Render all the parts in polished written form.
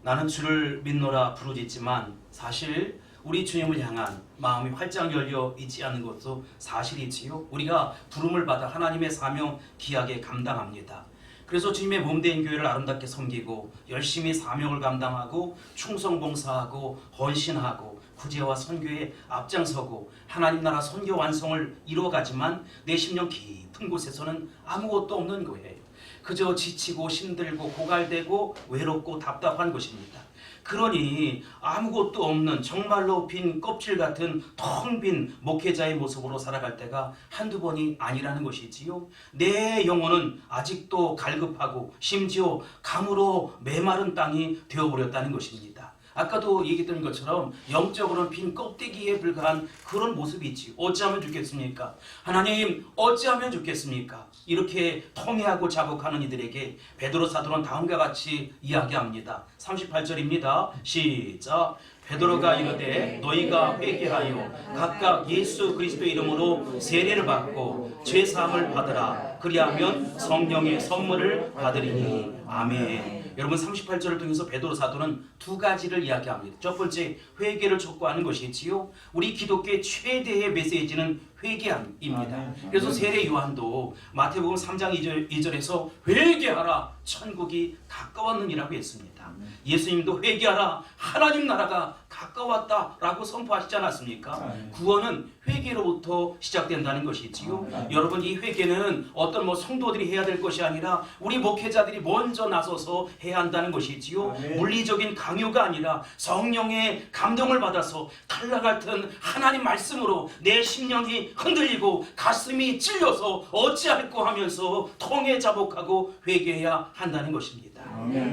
나는 주를 믿노라 부르짖지만 사실 우리 주님을 향한 마음이 활짝 열려 있지 않는 것도 사실이지요. 우리가 부름을 받아 하나님의 사명 귀하게 감당합니다. 그래서 주님의 몸된 교회를 아름답게 섬기고 열심히 사명을 감당하고 충성봉사하고 헌신하고 구제와 선교에 앞장서고 하나님 나라 선교 완성을 이루어가지만 내 심령 깊은 곳에서는 아무것도 없는 거예요. 그저 지치고 힘들고 고갈되고 외롭고 답답한 것입니다. 그러니 아무것도 없는 정말로 빈 껍질 같은 텅 빈 목회자의 모습으로 살아갈 때가 한두 번이 아니라는 것이지요. 내 영혼은 아직도 갈급하고 심지어 감으로 메마른 땅이 되어버렸다는 것입니다. 아까도 얘기했던 것처럼 영적으로는 빈 껍데기에 불과한 그런 모습이 있지. 어찌하면 좋겠습니까? 하나님 어찌하면 좋겠습니까? 이렇게 통회하고 자복하는 이들에게 베드로 사도는 다음과 같이 이야기합니다. 38절입니다. 시작. 베드로가 이르되 너희가 회개하여 각각 예수 그리스도의 이름으로 세례를 받고 죄사함을 받으라. 그리하면 성령의 선물을 받으리니. 아멘. 여러분 38절을 통해서 베드로 사도는 두 가지를 이야기합니다. 첫 번째 회개를 촉구하는 것이지요. 우리 기독교의 최대의 메시지는 회개입니다. 그래서 세례 요한도 마태복음 3장 2절에서 회개하라 천국이 가까웠느니라고 했습니다. 예수님도 회개하라 하나님 나라가 가까웠다라고 선포하시지 않았습니까? 구원은 회개로부터 시작된다는 것이지요. 여러분 이 회개는 어떤 성도들이 해야 될 것이 아니라 우리 목회자들이 먼저 나서서 해야 한다는 것이지요. 물리적인 강요가 아니라 성령의 감동을 받아서 칼날 같은 하나님 말씀으로 내 심령이 흔들리고 가슴이 찔려서 어찌할꼬 하면서 통해 자복하고 회개해야 한다는 것입니다.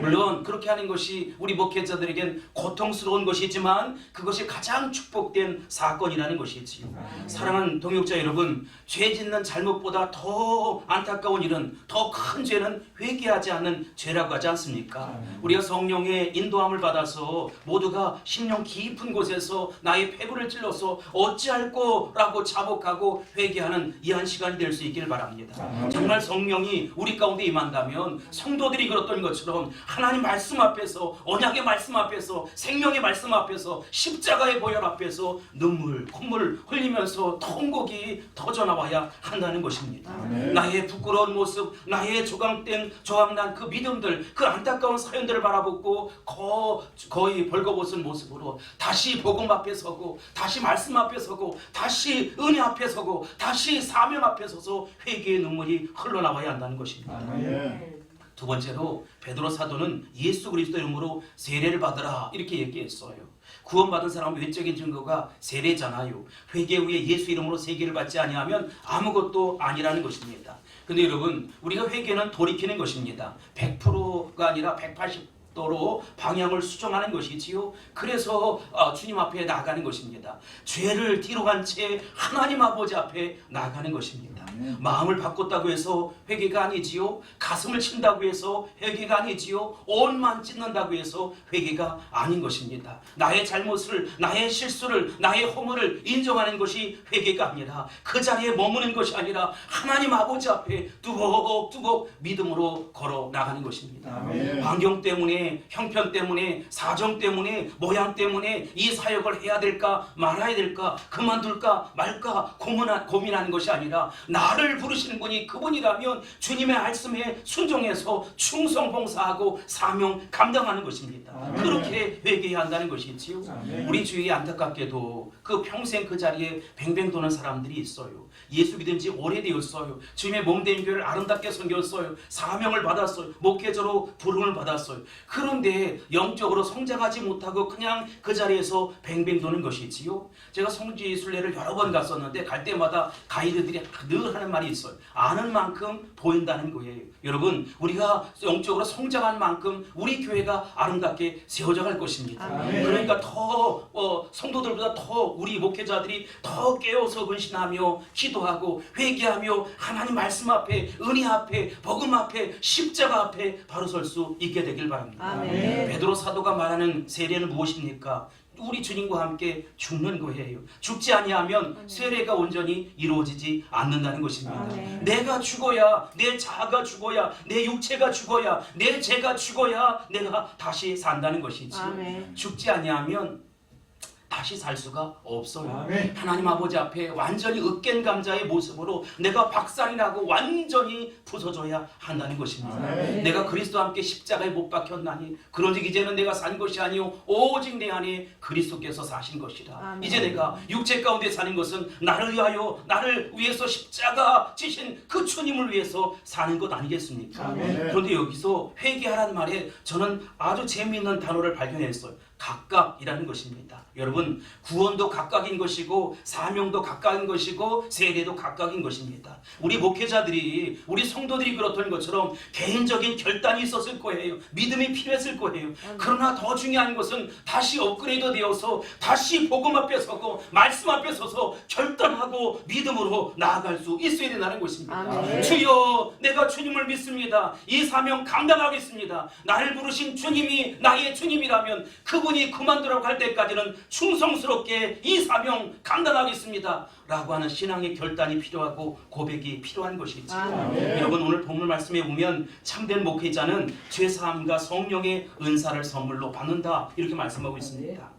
물론 그렇게 하는 것이 우리 목회자들에겐 고통스러운 것이지만 그것이 가장 축복된 사건이라는 것이지요. 사랑하는 동역자 여러분, 죄 짓는 잘못보다 더 안타까운 일은, 더 큰 죄는 회개하지 않는 죄라고 하지 않습니까? 우리가 성령의 인도함을 받아서 모두가 심령 깊은 곳에서 나의 폐부를 찔러서 어찌할꼬 라고 자복하고 회개하는 이 한 시간이 될 수 있기를 바랍니다. 정말 성령이 우리 가운데 임한다면 성도들이 그랬던 것처럼 하나님 말씀 앞에서, 언약의 말씀 앞에서, 생명의 말씀 앞에서, 십자가의 보혈 앞에서 눈물, 콧물 흘리면서 통곡이 터져나와야 한다는 것입니다. 나의 부끄러운 모습, 나의 조각난 그 믿음들, 그 안타까운 사연들을 바라보고 거의 벌거벗은 모습으로 다시 복음 앞에 서고, 다시 말씀 앞에 서고, 다시 은혜 앞에 서고, 다시 사명 앞에 서서 회개의 눈물이 흘러나와야 한다는 것입니다. 두 번째로 베드로 사도는 예수 그리스도 이름으로 세례를 받으라 이렇게 얘기했어요. 구원받은 사람은 외적인 증거가 세례잖아요. 회개 후에 예수 이름으로 세례를 받지 아니하면 아무것도 아니라는 것입니다. 근데 여러분, 우리가 회개는 돌이키는 것입니다. 100%가 아니라 180도로 방향을 수정하는 것이지요. 그래서 주님 앞에 나가는 것입니다. 죄를 뒤로 간 채 하나님 아버지 앞에 나가는 것입니다. 마음을 바꿨다고 해서 회개가 아니지요. 가슴을 친다고 해서 회개가 아니지요. 옷만 찢는다고 해서 회개가 아닌 것입니다. 나의 잘못을, 나의 실수를, 나의 허물을 인정하는 것이 회개가 아니라, 그 자리에 머무는 것이 아니라 하나님 아버지 앞에 뚜벅뚜벅 믿음으로 걸어 나가는 것입니다. 환경 때문에, 형편 때문에, 사정 때문에, 모양 때문에 이 사역을 해야 될까 말아야 될까, 그만둘까 말까 고민하는 것이 아니라, 나를 부르시는 분이 그분이라면 주님의 말씀에 순종해서 충성봉사하고 사명 감당하는 것입니다. 그렇게 회개해야 한다는 것이지요. 우리 주위에 안타깝게도 그 평생 그 자리에 뱅뱅 도는 사람들이 있어요. 예수 믿은 지 오래되었어요. 주님의 몸된 교회를 아름답게 섬겼어요. 사명을 받았어요. 목회자로 부름을 받았어요. 그런데 영적으로 성장하지 못하고 그냥 그 자리에서 뱅뱅 도는 것이지요. 제가 성지 순례를 여러 번 갔었는데 갈 때마다 가이드들이 늘 하는 말이 있어요. 아는 만큼 보인다는 거예요. 여러분, 우리가 영적으로 성장한 만큼 우리 교회가 아름답게 세워져 갈 것입니다. 그러니까 더 성도들보다 더 우리 목회자들이 더 깨어서 근신하며 기도하고 회개하며 하나님 말씀 앞에, 은혜 앞에, 복음 앞에, 십자가 앞에 바로 설 수 있게 되길 바랍니다. 아멘. 베드로 사도가 말하는 세례는 무엇입니까? 우리 주님과 함께 죽는 거예요. 죽지 아니하면 세례가 온전히 이루어지지 않는다는 것입니다. 아멘. 내가 죽어야, 내 자아가 죽어야, 내 육체가 죽어야, 내 죄가 죽어야 내가 다시 산다는 것이지. 아멘. 죽지 아니하면 다시 살 수가 없어요. 아멘. 하나님 아버지 앞에 완전히 으깬 감자의 모습으로 내가 박살이 나고 완전히 부서져야 한다는 것입니다. 아멘. 내가 그리스도와 함께 십자가에 못 박혔나니 그러즉 이제는 내가 산 것이 아니요 오직 내 안에 그리스도께서 사신 것이라. 아멘. 이제 내가 육체 가운데 사는 것은 나를 위하여, 나를 위해서 십자가 지신 그 주님을 위해서 사는 것 아니겠습니까? 아멘. 그런데 여기서 회개하라는 말에 저는 아주 재미있는 단어를 발견했어요. 각각이라는 것입니다. 여러분, 구원도 각각인 것이고 사명도 각각인 것이고 세례도 각각인 것입니다. 우리 목회자들이, 우리 성도들이 그렇던 것처럼 개인적인 결단이 있었을 거예요. 믿음이 필요했을 거예요. 그러나 더 중요한 것은 다시 업그레이드 되어서 다시 복음 앞에 서고 말씀 앞에 서서 결단하고 믿음으로 나아갈 수 있어야 된다는 것입니다. 아멘. 주여, 내가 주님을 믿습니다. 이 사명 감당하겠습니다. 나를 부르신 주님이 나의 주님이라면 그분이 그만두라고 할 때까지는 충성스럽게 이 사명 감당하겠습니다 라고 하는 신앙의 결단이 필요하고 고백이 필요한 것이지. 아멘. 여러분, 오늘 본문 말씀에 보면 참된 목회자는 죄사함과 성령의 은사를 선물로 받는다 이렇게 말씀하고 있습니다.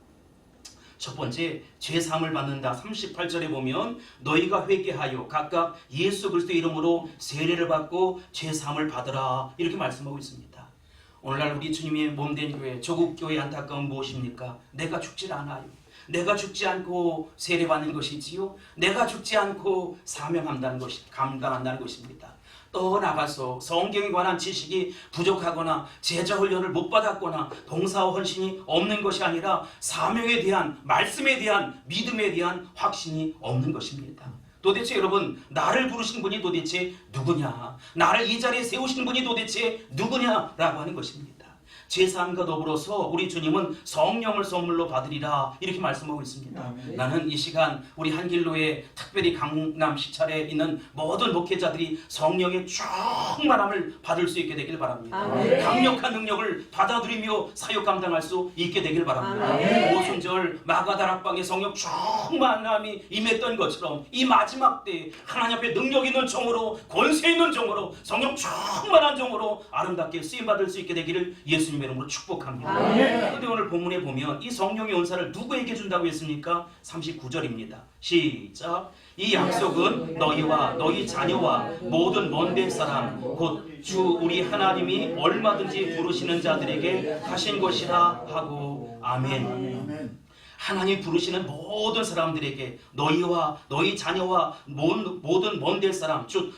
첫 번째, 죄사함을 받는다. 38절에 보면 너희가 회개하여 각각 예수 그리스도의 이름으로 세례를 받고 죄사함을 받으라 이렇게 말씀하고 있습니다. 오늘날 우리 주님의 몸된 교회, 조국 교회의 안타까운 무엇입니까? 내가 죽질 않아요. 내가 죽지 않고 세례받는 것이지요. 내가 죽지 않고 사명한다는 것이 감당한다는 것입니다. 또 나가서 성경에 관한 지식이 부족하거나 제자 훈련을 못 받았거나 봉사와 헌신이 없는 것이 아니라 사명에 대한, 말씀에 대한, 믿음에 대한 확신이 없는 것입니다. 도대체 여러분, 나를 부르신 분이 도대체 누구냐? 나를 이 자리에 세우신 분이 도대체 누구냐라고 하는 것입니다. 죄사함과 더불어서 우리 주님은 성령을 선물로 받으리라 이렇게 말씀하고 있습니다. 아멘. 나는 이 시간 우리 한길로에 특별히 강남 시찰에 있는 모든 목회자들이 성령의 충만함을 받을 수 있게 되길 바랍니다. 아멘. 강력한 능력을 받아들이며 사역 감당할 수 있게 되길 바랍니다. 아멘. 오순절 마가다락방에 성령 충만함이 임했던 것처럼 이 마지막 때 하나님 앞에 능력 있는 종으로, 권세 있는 종으로, 성령 충만한 종으로 아름답게 쓰임받을 수 있게 되기를 예수님 이름으로 축복합니다. 그런데 오늘 본문에 보면 이 성령의 은사를 누구에게 준다고 했습니까? 39절입니다. 시작. 이 약속은 너희와 너희 자녀와 모든 먼 데 사람 곧 주 우리 하나님이 얼마든지 부르시는 자들에게 하신 것이라 하고 아멘. 아멘. 하나님 부르시는 모든 사람들에게, 너희와 너희 자녀와 모든 먼 데 사람, 주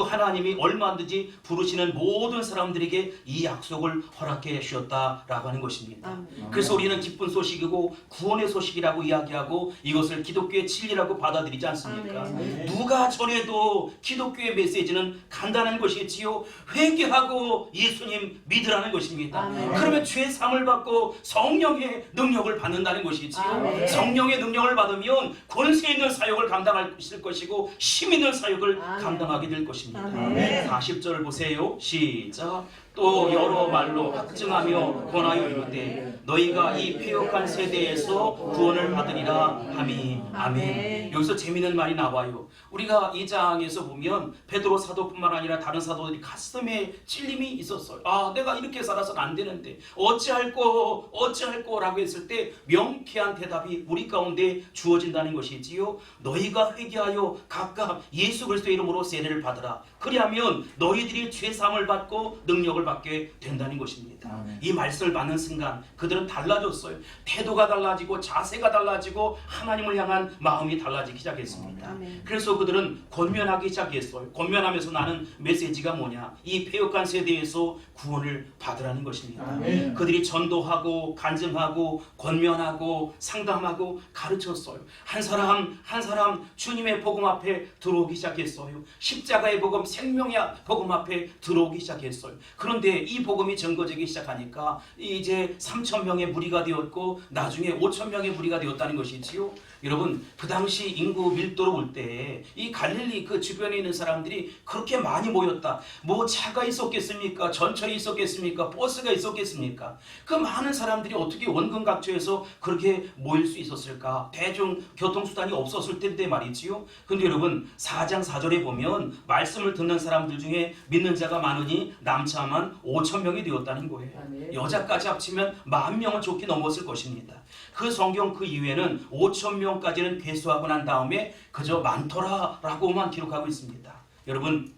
하나님이 얼마든지 부르시는 모든 사람들에게 이 약속을 허락해 주셨다라고 하는 것입니다. 아멘. 그래서 우리는 기쁜 소식이고 구원의 소식이라고 이야기하고 이것을 기독교의 진리라고 받아들이지 않습니까? 아멘. 누가 전해도 기독교의 메시지는 간단한 것이지요. 회개하고 예수님 믿으라는 것입니다. 아멘. 그러면 죄사함을 받고 성령의 능력을 받는다는 것이지요. 아멘. 성령의 능력을 받으면 권세 있는 사역을 감당할 것이고 힘 있는 사역을 아멘. 감당하게 될 것입니다. 아멘. 40절 보세요. 시작. 또 여러 말로 확증하며 권하여 이르되 너희가 이 패역한 세대에서 구원을 받으리라 하미. 아멘. 여기서 재미있는 말이 나와요. 우리가 이 장에서 보면 베드로 사도뿐만 아니라 다른 사도들이 가슴에 찔림이 있었어요. 아, 내가 이렇게 살아서는 안 되는데 어찌할 거라고 했을 때 명쾌한 대답이 우리 가운데 주어진다는 것이지요. 너희가 회개하여 각각 예수 그리스도의 이름으로 세례를 받으라. 그리하면 너희들이 죄사함을 받고 능력을 받게 된다는 것입니다. 아멘. 이 말씀을 받는 순간 그들은 달라졌어요. 태도가 달라지고 자세가 달라지고 하나님을 향한 마음이 달라지기 시작했습니다. 아멘. 그래서 그들은 권면하기 시작했어요. 권면하면서 나는 메시지가 뭐냐? 이 패역한 세대에서 구원을 받으라는 것입니다. 아멘. 그들이 전도하고 간증하고 권면하고 상담하고 가르쳤어요. 한 사람 주님의 복음 앞에 들어오기 시작했어요. 십자가의 복음, 생명의 복음 앞에 들어오기 시작했어요. 그런데 그런데 이 복음이 전거되기 시작하니까 이제 3,000명의 무리가 되었고 나중에 5,000명의 무리가 되었다는 것이지요. 여러분, 그 당시 인구 밀도로 볼 때 이 갈릴리 그 주변에 있는 사람들이 그렇게 많이 모였다. 뭐 차가 있었겠습니까? 전철이 있었겠습니까? 버스가 있었겠습니까? 그 많은 사람들이 어떻게 원근각처에서 그렇게 모일 수 있었을까? 대중 교통수단이 없었을 텐데 말이지요. 근데 여러분, 4장 4절에 보면 말씀을 듣는 사람들 중에 믿는 자가 많으니 남자만 5,000명이 되었다는 거예요. 여자까지 합치면 10,000명은 좋게 넘었을 것입니다. 그 성경 그 이후에는 5,000명까지는 괴수하고 난 다음에 그저 많더라라고만 기록하고 있습니다. 여러분,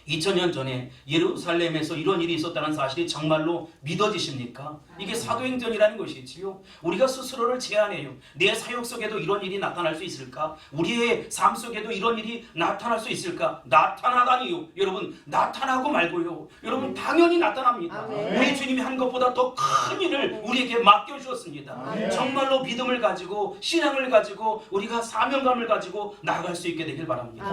2000년 전에 예루살렘에서 이런 일이 있었다는 사실이 정말로 믿어지십니까? 이게 사도행전이라는 것이지요. 우리가 스스로를 제한해요. 내 사역 속에도 이런 일이 나타날 수 있을까? 우리의 삶 속에도 이런 일이 나타날 수 있을까? 나타나다니요. 여러분, 나타나고 말고요. 여러분, 당연히 나타납니다. 우리 주님이 한 것보다 더 큰 일을 우리에게 맡겨주셨습니다. 정말로 믿음을 가지고 신앙을 가지고 우리가 사명감을 가지고 나아갈 수 있게 되길 바랍니다.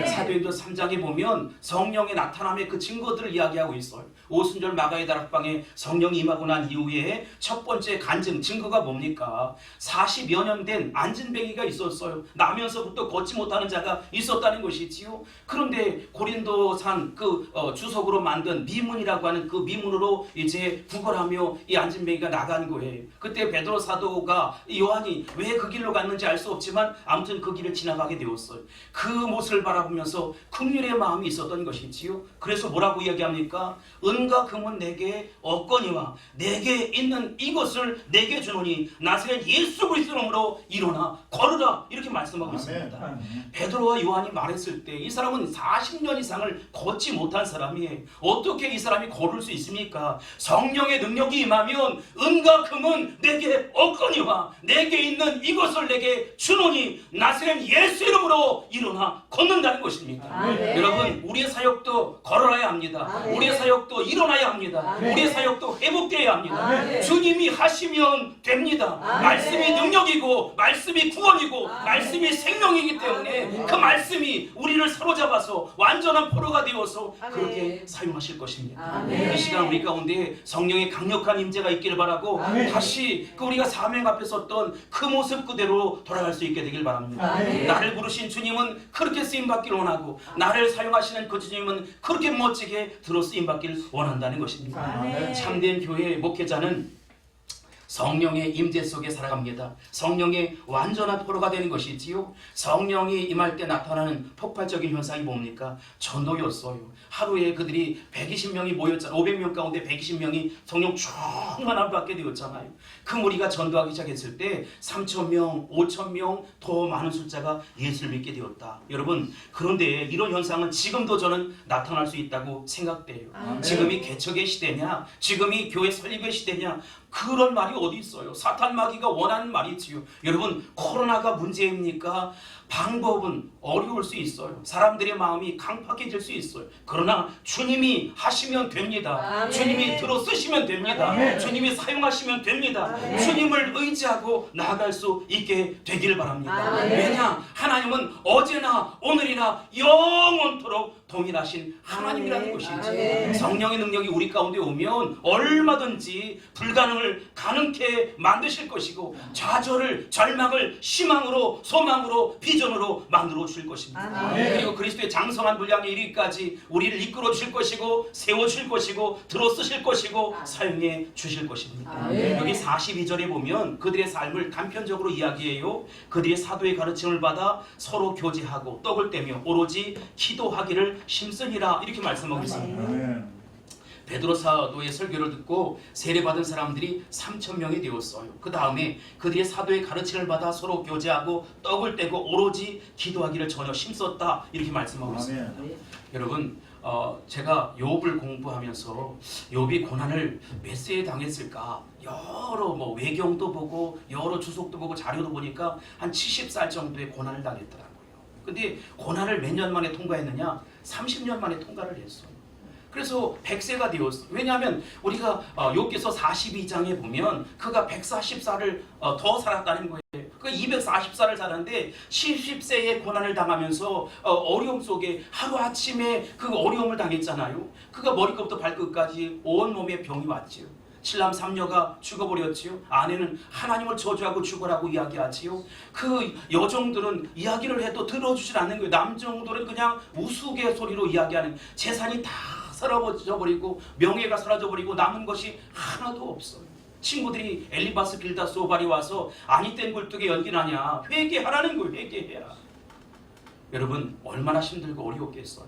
사도행전 3장에 보면 성령의 나타남의 그 증거들을 이야기하고 있어요. 오순절 마가의 다락방에 성령이 임하고 난 이후에 첫 번째 간증 증거가 뭡니까? 40여 년 된 안진뱅이가 있었어요. 나면서부터 걷지 못하는 자가 있었다는 것이지요. 그런데 고린도산 그 주석으로 만든 미문이라고 하는 그 미문으로 이제 구걸하며 이 안진뱅이가 나간 거예요. 그때 베드로 사도가 요한이 왜 그 길로 갔는지 알 수 없지만 아무튼 그 길을 지나가게 되었어요. 그 모습을 바라보면서 긍휼의 마음이 있었던 것이지요. 그래서 뭐라고 이야기합니까? 은과 금은 내게 없거니와 내게 있는 이것을 내게 주노니 나사렛 예수 그리스도 이름으로 일어나 걸으라, 이렇게 말씀하고 있습니다. 베드로와 요한이 말했을 때 이 사람은 40년 이상을 걷지 못한 사람이에요. 어떻게 이 사람이 걸을 수 있습니까? 성령의 능력이 임하면 은과 금은 내게 없거니와 내게 있는 이것을 내게 주노니 나사렛 예수 이름으로 일어나 걷는다는 것입니다. 여러분, 우리의 사역도 걸어야 합니다. 우리의 사역도 일어나야 합니다. 우리의 사역도 회복되어야 합니다. 주님이 하시면 됩니다. 말씀이 능력이고 말씀이 구원이고 말씀이 생명이기 때문에 그 말씀이 우리를 사로잡아서 완전한 포로가 되어서 그렇게 사용하실 것입니다. 이 시간 우리 가운데 성령의 강력한 임재가 있기를 바라고 다시 그 우리가 사명 앞에 섰던 그 모습 그대로 돌아갈 수 있게 되길 바랍니다. 나를 부르신 주님은 그렇게 쓰임받기를 원하고 나를 사용하시는 그 주님은 그렇게 멋지게 들어 쓰임받기를 원한다는 것입니다. 참된 교회의 목회자는 성령의 임재 속에 살아갑니다. 성령의 완전한 포로가 되는 것이지요. 성령이 임할 때 나타나는 폭발적인 현상이 뭡니까? 전도였어요. 하루에 그들이 120명이 모였잖아요. 500명 가운데 120명이 성령 충만함 받게 되었잖아요. 그 무리가 전도하기 시작했을 때 3,000명, 5,000명 더 많은 숫자가 예수를 믿게 되었다. 여러분, 그런데 이런 현상은 지금도 저는 나타날 수 있다고 생각돼요. 지금이 개척의 시대냐? 지금이 교회 설립의 시대냐? 그런 말이 어디 있어요? 사탄 마귀가 원하는 말이지요. 여러분, 코로나가 문제입니까? 방법은 어려울 수 있어요. 사람들의 마음이 강팍해질 수 있어요. 그러나 주님이 하시면 됩니다. 주님이 들어 쓰시면 됩니다. 주님이 사용하시면 됩니다. 주님을 의지하고 나아갈 수 있게 되기를 바랍니다. 왜냐? 하나님은 어제나 오늘이나 영원토록 동일하신 하나님이라는 것이지. 성령의 능력이 우리 가운데 오면 얼마든지 불가능을 가능케 만드실 것이고 좌절을 절망을 희망으로 소망으로 비전으로 만들어 주실 것입니다. 그리고 그리스도의 장성한 분량에 이르기까지 우리를 이끌어 주실 것이고 세워 주실 것이고 들어 쓰실 것이고 사용해 주실 것입니다. 여기 42절에 보면 그들의 삶을 단편적으로 이야기해요. 그들의 사도의 가르침을 받아 서로 교제하고 떡을 떼며 오로지 기도하기를 심쓰니라, 이렇게 말씀하고 있습니다. 베드로 사도의 설교를 듣고 세례받은 사람들이 3,000명이 되었어요. 그 다음에 그들의 사도의 가르침을 받아 서로 교제하고 떡을 떼고 오로지 기도하기를 전혀 힘썼다, 이렇게 말씀하고 있습니다. 여러분, 제가 욥을 공부하면서 욥이 고난을 몇 세에 당했을까 여러 외경도 보고 여러 주석도 보고 자료도 보니까 한 70살 정도의 고난을 당했더라고요. 근데 고난을 몇 년 만에 통과했느냐? 30년 만에 통과를 했어요. 그래서 100세가 되었어요. 왜냐하면 우리가 욥기서 42장에 보면 그가 140살을 더 살았다는 거예요. 그 240살을 살았는데 70세에 고난을 당하면서 어려움 속에 하루아침에 그 어려움을 당했잖아요. 그가 머리끝부터 발끝까지 온몸에 병이 왔지요. 7남 3녀가 죽어버렸지요. 아내는 하나님을 저주하고 죽으라고 이야기하지요. 그 여종들은 이야기를 해도 들어주질 않는 거예요. 남종들은 그냥 우스갯소리로 이야기하는, 재산이 다 사라져버리고 명예가 사라져버리고 남은 것이 하나도 없어요. 친구들이 엘리바스 빌다스 오발이 와서 아니 땐 굴뚝에 연기나냐, 회개하라는 거예요. 회개해야. 여러분 얼마나 힘들고 어려웠겠어요.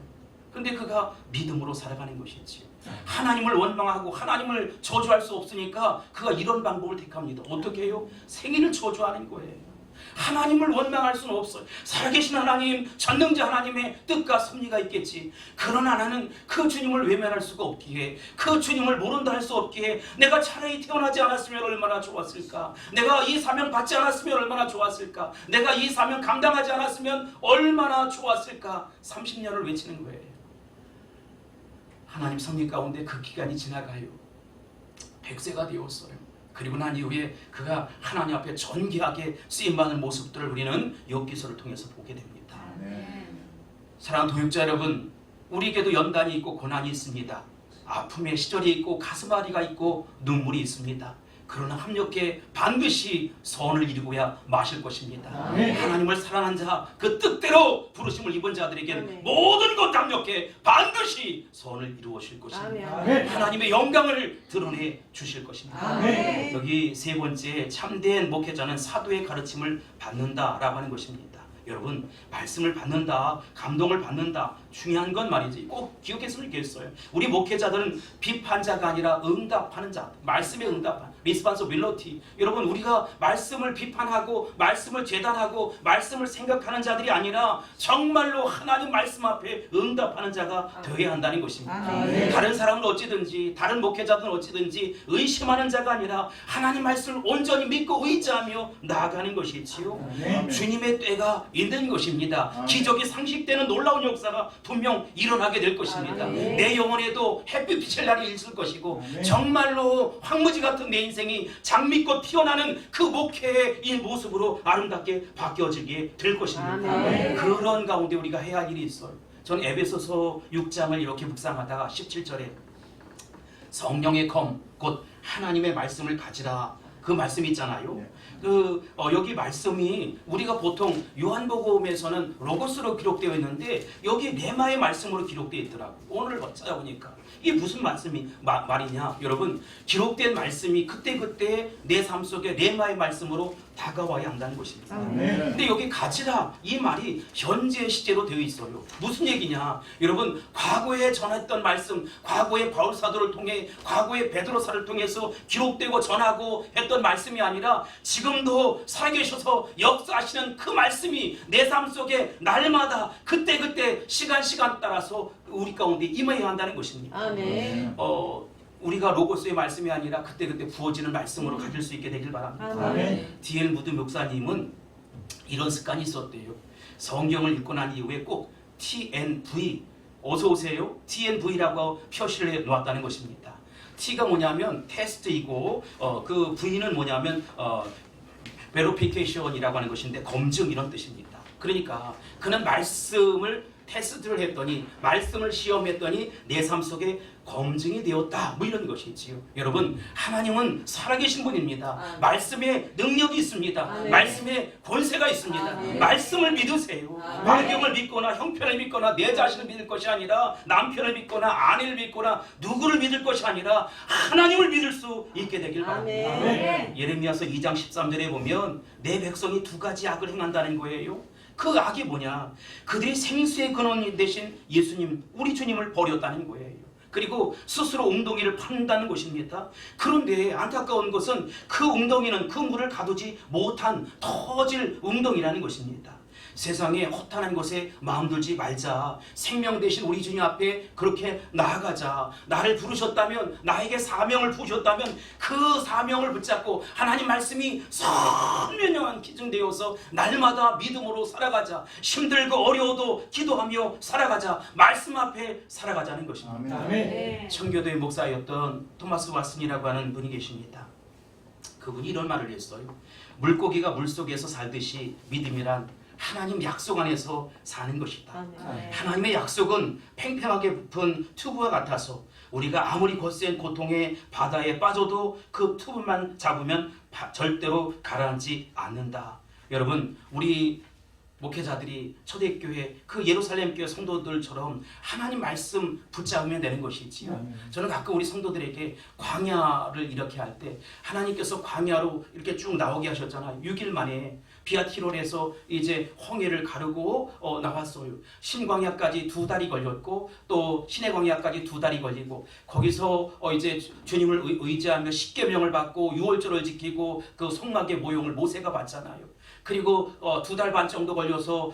근데 그가 믿음으로 살아가는 것이지요. 하나님을 원망하고 하나님을 저주할 수 없으니까 그가 이런 방법을 택합니다. 어떻게 해요? 생인을 저주하는 거예요. 하나님을 원망할 수는 없어요. 살아계신 하나님, 전능자 하나님의 뜻과 섭리가 있겠지. 그러나 나는 그 주님을 외면할 수가 없기에, 그 주님을 모른다 할 수 없기에 내가 차라리 태어나지 않았으면 얼마나 좋았을까, 내가 이 사명 받지 않았으면 얼마나 좋았을까, 내가 이 사명 감당하지 않았으면 얼마나 좋았을까, 30년을 외치는 거예요. 하나님 섭리 가운데 그 기간이 지나가요. 100세가 되었어요. 그리고 난 이후에 그가 하나님 앞에 존귀하게 쓰임받는 모습들을 우리는 욥기서를 통해서 보게 됩니다. 사랑하는 동역자 여러분, 우리에게도 연단이 있고 고난이 있습니다. 아픔의 시절이 있고 가슴앓이가 있고 눈물이 있습니다. 그러나 합력해 반드시 선을 이루고야 마실 것입니다. 하나님을 사랑한 자, 그 뜻대로 부르심을 입은 자들에게는 모든 것 합력해 반드시 선을 이루어질 것입니다. 하나님의 영광을 드러내 주실 것입니다. 여기 세 번째, 참된 목회자는 사도의 가르침을 받는다라고 하는 것입니다. 여러분, 말씀을 받는다, 감동을 받는다, 중요한 건 말이지 꼭 기억했으면 좋겠어요. 우리 목회자들은 비판자가 아니라 응답하는 자, 말씀에 응답하는 responsibility. 여러분, 우리가 말씀을 비판하고 말씀을 재단하고 말씀을 생각하는 자들이 아니라 정말로 하나님 말씀 앞에 응답하는 자가 되어야 한다는 것입니다. 다른 사람은 어찌든지, 다른 목회자들은 어찌든지 의심하는 자가 아니라 하나님 말씀을 온전히 믿고 의지하며 나아가는 것이지요. 주님의 때가 있는 것입니다. 기적이 상식되는 놀라운 역사가 분명 일어나게 될 것입니다. 내 영혼에도 햇빛 날이 있을 것이고 정말로 황무지 같은 내 인생이 장미꽃 피어나는 그 목회의 이 모습으로 아름답게 바뀌어지게 될 것입니다. 그런 가운데 우리가 해야 할 일이 있어요. 전 에베소서 6장을 이렇게 묵상하다가 17절에 성령의 검, 곧 하나님의 말씀을 가지라, 그 말씀이 있잖아요. 여기 말씀이 우리가 보통 요한복음에서는 로고스로 기록되어 있는데 여기 레마의 말씀으로 기록되어 있더라고요. 오늘 찾아보니까 이게 무슨 말이냐, 여러분, 기록된 말씀이 그때그때 내 삶 속에 레마의 말씀으로 다가와야 한다는 것입니다. 근데 여기 가지라, 이 말이 현재 시제로 되어 있어요. 무슨 얘기냐, 여러분, 과거에 전했던 말씀, 과거의 바울사도를 통해, 과거의 베드로사를 통해서 기록되고 전하고 했던 말씀이 아니라 지금도 살아계셔서 역사하시는 그 말씀이 내 삶 속에 날마다 그때그때 시간 따라서 우리 가운데 임해야 한다는 것입니다. 우리가 로고스의 말씀이 아니라 그때그때 부어지는 말씀으로 가질 수 있게 되길 바랍니다. D.L. 무드 목사님은 이런 습관이 있었대요. 성경을 읽고 난 이후에 꼭 TNV, 어서 오세요, TNV라고 표시를 해 놓았다는 것입니다. T가 뭐냐면 테스트이고 그 V는 뭐냐면 verification이라고 하는 것인데 검증, 이런 뜻입니다. 그러니까 그는 말씀을 테스트를 했더니, 말씀을 시험했더니 내 삶 속에 검증이 되었다, 뭐 이런 것이지요. 여러분, 하나님은 살아계신 분입니다. 말씀에 능력이 있습니다. 말씀에 권세가 있습니다. 말씀을 믿으세요. 환경을 믿거나 형편을 믿거나 내 자신을 믿을 것이 아니라, 남편을 믿거나 아내를 믿거나 누구를 믿을 것이 아니라 하나님을 믿을 수 있게 되길 바랍니다. 예레미야서 2장 13절에 보면 내 백성이 두 가지 악을 행한다는 거예요. 그 악이 뭐냐, 그들이 생수의 근원 대신 예수님, 우리 주님을 버렸다는 거예요. 그리고 스스로 웅덩이를 판다는 것입니다. 그런데 안타까운 것은 그 웅덩이는 그 물을 가두지 못한 터질 웅덩이라는 것입니다. 세상에 허탄한 것에 마음 들지 말자. 생명 대신 우리 주님 앞에 그렇게 나아가자. 나를 부르셨다면, 나에게 사명을 부으셨다면 그 사명을 붙잡고 하나님 말씀이 선명한 기준되어서 날마다 믿음으로 살아가자. 힘들고 어려워도 기도하며 살아가자. 말씀 앞에 살아가자는 것입니다. 청교도의 목사였던 토마스 왓슨이라고 하는 분이 계십니다. 그분이 이런 말을 했어요. 물고기가 물속에서 살듯이 믿음이란 하나님 약속 안에서 사는 것이다. 하나님의 약속은 팽팽하게 부푼 튜브와 같아서 우리가 아무리 거센 고통의 바다에 빠져도 그 튜브만 잡으면 절대로 가라앉지 않는다. 여러분, 우리 목회자들이 초대교회 그 예루살렘 교회 성도들처럼 하나님 말씀 붙잡으면 되는 것이지요. 저는 가끔 우리 성도들에게 광야를 이렇게 할 때 하나님께서 광야로 이렇게 쭉 나오게 하셨잖아요. 6일 만에 비아티롤에서 이제 홍해를 가르고 나왔어요. 신광야까지 2달이 걸렸고 또 시내광야까지 2달이 걸리고 거기서 이제 주님을 의지하며 십계명을 받고 유월절을 지키고 그 성막의 모형을 모세가 받잖아요. 그리고 2달 반 정도 걸려서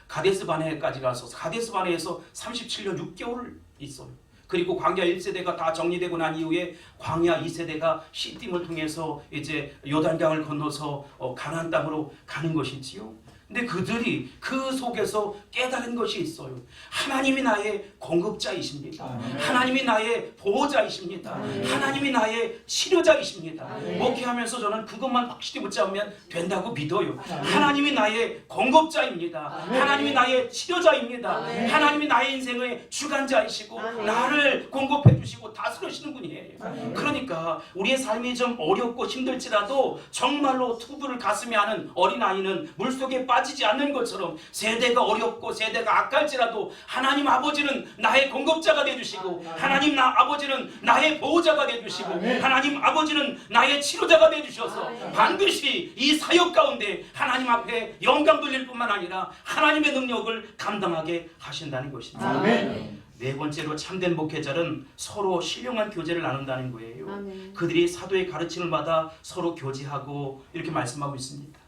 가데스 바네까지 가서 가데스 바네에서 37년 6개월을 있어요. 그리고 광야 1세대가 다 정리되고 난 이후에 광야 2세대가 시딤을 통해서 이제 요단강을 건너서 가나안 땅으로 가는 것이지요. 근데 그들이 그 속에서 깨달은 것이 있어요. 하나님이 나의 공급자이십니다. 하나님이 나의 보호자이십니다. 하나님이 나의 치료자이십니다. 목회하면서 저는 그것만 확실히 붙잡으면 된다고 믿어요. 하나님이 나의 공급자입니다. 하나님이 나의 치료자입니다. 하나님이 나의 인생의 주관자이시고 나를 공급해 주시고 다스리시는 분이에요. 그러니까 우리의 삶이 좀 어렵고 힘들지라도 정말로 튜브를 가슴에 하는 어린아이는 물속에 빠지지 않는 것처럼 세대가 어렵고 세대가 악할지라도 하나님 아버지는 나의 공급자가 되어주시고 하나님 아버지는 나의 보호자가 되어주시고 하나님 아버지는 나의 치료자가 되어주셔서 반드시 이 사역 가운데 하나님 앞에 영광 돌릴 뿐만 아니라 하나님의 능력을 감당하게 하신다는 것입니다. 아멘. 네 번째로 참된 목회자는 서로 신령한 교제를 나눈다는 거예요. 아멘. 그들이 사도의 가르침을 받아 서로 교제하고 이렇게 말씀하고 있습니다.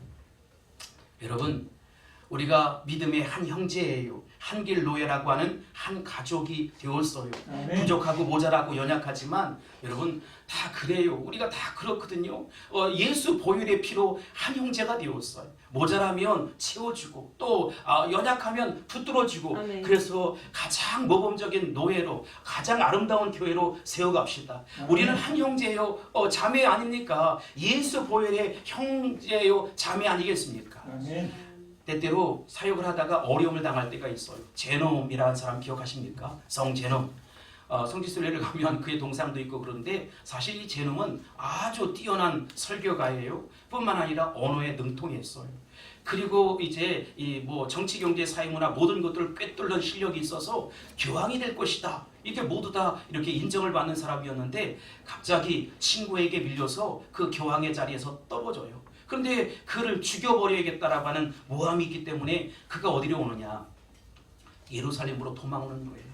여러분, 우리가 믿음의 한 형제예요. 한길노예라고 하는 한 가족이 되었어요. 부족하고 모자라고 연약하지만 여러분 다 그래요. 우리가 다 그렇거든요. 예수 보혈의 피로 한 형제가 되었어요. 모자라면 채워주고 또 연약하면 붙들어주고 아멘. 그래서 가장 모범적인 노예로 가장 아름다운 교회로 세워갑시다. 우리는 한 형제요 자매 아닙니까? 예수 보혈의 형제요 자매 아니겠습니까? 아멘. 때때로 사역을 하다가 어려움을 당할 때가 있어요. 제놈이라는 사람 기억하십니까? 성제놈. 성지순례를 가면 그의 동상도 있고 그런데 사실 이 제놈은 아주 뛰어난 설교가예요. 뿐만 아니라 언어에 능통했어요. 그리고 이제 이 뭐 정치, 경제, 사회문화 모든 것들을 꿰뚫는 실력이 있어서 교황이 될 것이다. 이렇게 모두 다 이렇게 인정을 받는 사람이었는데 갑자기 친구에게 밀려서 그 교황의 자리에서 떨어져요. 그런데 그를 죽여버려야겠다라고 하는 모함이 있기 때문에 그가 어디로 오느냐? 예루살렘으로 도망오는 거예요.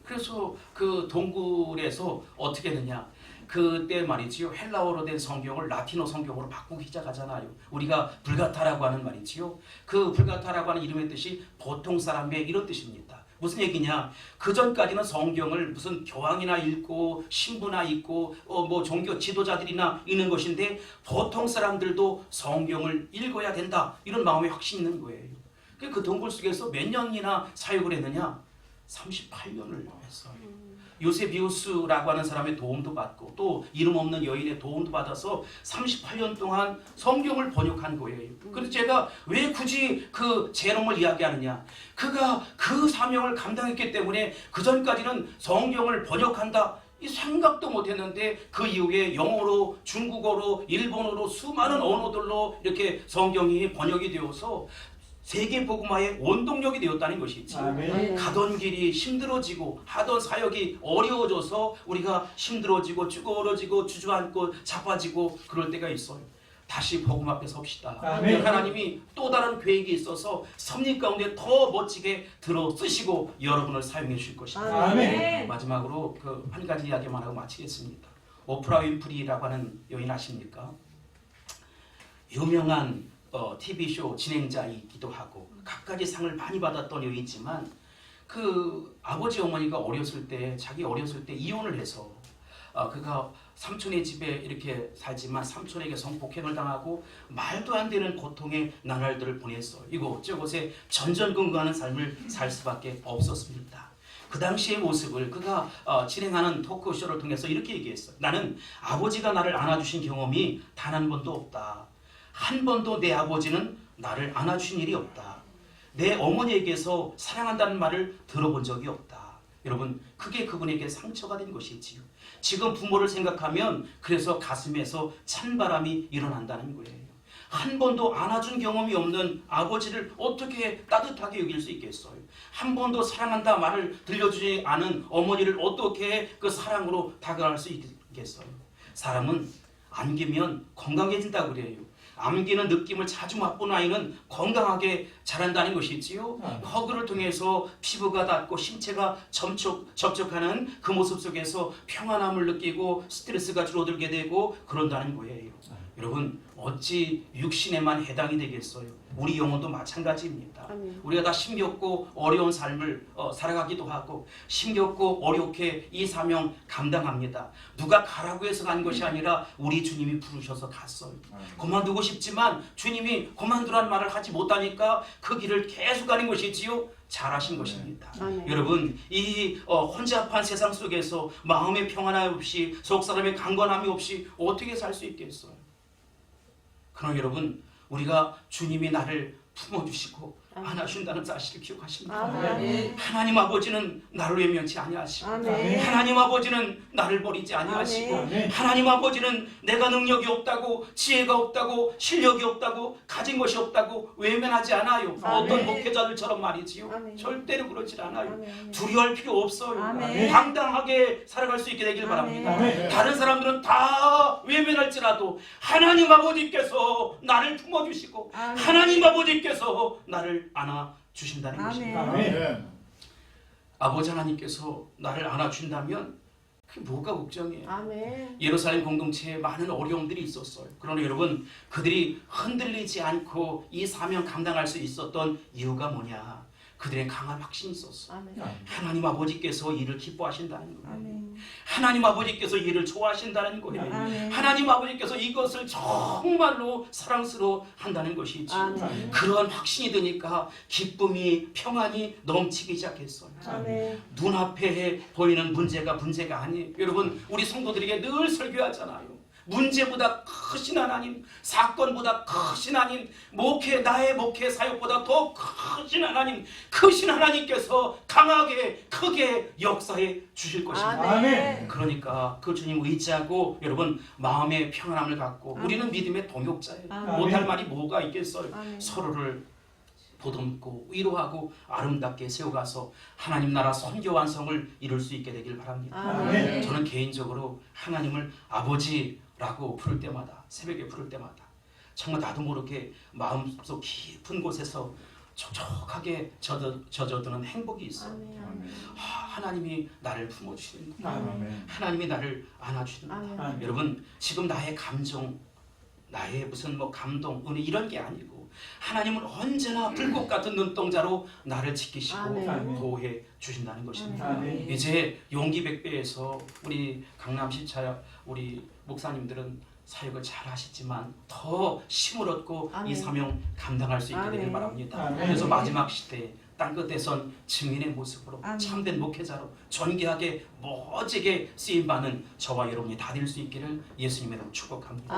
그래서 그 동굴에서 어떻게 되냐? 그때 말이지요. 헬라어로 된 성경을 라틴어 성경으로 바꾸기 시작하잖아요. 우리가 불가타라고 하는 말이지요. 그 불가타라고 하는 이름의 뜻이 보통 사람의 이런 뜻입니다. 무슨 얘기냐? 그 전까지는 성경을 무슨 교황이나 읽고 신부나 읽고 뭐 종교 지도자들이나 읽는 것인데 보통 사람들도 성경을 읽어야 된다 이런 마음의 확신이 있는 거예요. 그 동굴 속에서 몇 년이나 사역을 했느냐? 38년을 했어요. 요세비우스라고 하는 사람의 도움도 받고 또 이름 없는 여인의 도움도 받아서 38년 동안 성경을 번역한 거예요. 그래서 제가 왜 굳이 그 제롬을 이야기하느냐? 그가 그 사명을 감당했기 때문에 그 전까지는 성경을 번역한다 이 생각도 못했는데 그 이후에 영어로, 중국어로, 일본어로 수많은 언어들로 이렇게 성경이 번역이 되어서 세계 복음화의 원동력이 되었다는 것이지. 아멘. 가던 길이 힘들어지고 하던 사역이 어려워져서 우리가 힘들어지고 쭈그러지고 주저앉고 자빠지고 그럴 때가 있어요. 다시 복음 앞에 섭시다. 아멘. 하나님이 또 다른 계획이 있어서 섭리 가운데 더 멋지게 들어 쓰시고 여러분을 사용해 주실 것입니다. 아멘. 마지막으로 그 한 가지 이야기만 하고 마치겠습니다. 오프라 윈프리라고 하는 여인 아십니까? 유명한 TV쇼 진행자이기도 하고 갖가지 상을 많이 받았던 여인이지만 그 아버지 어머니가 어렸을 때 자기 어렸을 때 이혼을 해서 그가 삼촌의 집에 이렇게 살지만 삼촌에게 성폭행을 당하고 말도 안 되는 고통의 나날들을 보냈어요. 이곳저곳에 전전긍긍하는 삶을 살 수밖에 없었습니다. 그 당시의 모습을 그가 진행하는 토크쇼를 통해서 이렇게 얘기했어요. 나는 아버지가 나를 안아주신 경험이 단 한 번도 없다. 한 번도 내 아버지는 나를 안아주신 일이 없다. 내 어머니에게서 사랑한다는 말을 들어본 적이 없다. 여러분, 그게 그분에게 상처가 된 것이지요. 지금 부모를 생각하면 그래서 가슴에서 찬바람이 일어난다는 거예요. 한 번도 안아준 경험이 없는 아버지를 어떻게 따뜻하게 여길 수 있겠어요? 한 번도 사랑한다 말을 들려주지 않은 어머니를 어떻게 그 사랑으로 다가갈 수 있겠어요? 사람은 안기면 건강해진다고 그래요. 암기는 느낌을 자주 맛본 아이는 건강하게 자란다는 것이지요. 허그를 통해서 피부가 닿고 신체가 접촉하는 그 모습 속에서 평안함을 느끼고 스트레스가 줄어들게 되고 그런다는 거예요. 여러분, 어찌 육신에만 해당이 되겠어요? 우리 영혼도 마찬가지입니다. 우리가 다 힘겹고 어려운 삶을 살아가기도 하고 힘겹고 어렵게 이 사명 감당합니다. 누가 가라고 해서 간 것이 아니라 우리 주님이 부르셔서 갔어요. 그만두고 싶지만 주님이 그만두라는 말을 하지 못하니까 그 길을 계속 가는 것이지요. 잘하신 것입니다. 여러분, 이 혼잡한 세상 속에서 마음의 평안함 없이 속사람의 강건함이 없이 어떻게 살 수 있겠어요? 그러나 여러분, 우리가 주님이 나를 품어주시고 안아준다는 사실을 기억하십니까? 하나님 아버지는 나를 외면치 아니하시고 하나님 아버지는 나를 버리지 아니하시고 하나님 아버지는 내가 능력이 없다고 지혜가 없다고 실력이 없다고 가진 것이 없다고 외면하지 않아요. 어떤 목회자들처럼 말이지요. 절대로 그러지 않아요. 두려워할 필요 없어요. 당당하게 살아갈 수 있게 되길 바랍니다. 다른 사람들은 다 외면할지라도 하나님 아버지께서 나를 품어주시고 하나님 아버지께서 나를 안아주신다는 것입니다. 아버지 하나님께서 나를 안아준다면 그게 뭐가 걱정이에요? 예루살렘 공동체에 많은 어려움들이 있었어요. 그러나 여러분, 그들이 흔들리지 않고 이 사명 감당할 수 있었던 이유가 뭐냐? 그들의 강한 확신이 있었어. 하나님 아버지께서 이를 기뻐하신다는 거예요. 하나님 아버지께서 이를 좋아하신다는 거예요. 하나님 아버지께서 이것을 정말로 사랑스러워 한다는 것이지. 그런 확신이 드니까 기쁨이 평안이 넘치기 시작했어요. 눈앞에 보이는 문제가 아니에요. 여러분, 우리 성도들에게 늘 설교하잖아요. 문제보다 크신 하나님, 사건보다 크신 하나님, 나의 목회 사역보다 더 크신 하나님, 크신 하나님께서 강하게 크게 역사해 주실 것입니다. 그러니까 그 주님 의지하고 여러분 마음의 평안함을 갖고 우리는 믿음의 동역자예요. 못할 말이 뭐가 있겠어요? 서로를 보듬고 위로하고 아름답게 세워가서 하나님 나라 선교 완성을 이룰 수 있게 되길 바랍니다. 저는 개인적으로 하나님을 아버지라고 부를 때마다, 새벽에 부를 때마다 정말 나도 모르게 마음속 깊은 곳에서 촉촉하게 젖어드는 행복이 있어요. 하나님이 나를 품어주시는 거예요. 하나님이 나를 안아주시는 거예요. 여러분, 지금 나의 감정, 나의 무슨 감동, 은혜 이런 게 아니고 하나님은 언제나 불꽃 같은 눈동자로 나를 지키시고 보호해 주신다는 것입니다. 이제 용기 백배에서 우리 강남시차 우리 목사님들은 사역을 잘 하시지만 더 힘을 얻고 이 사명 감당할 수 있게 되길 바랍니다. 그래서 마지막 시대에 땅끝에선 증인의 모습으로 참된 목회자로 존귀하게 멋지게 쓰임받는 저와 여러분이 다 될 수 있기를 예수님의 이름으로 축복합니다.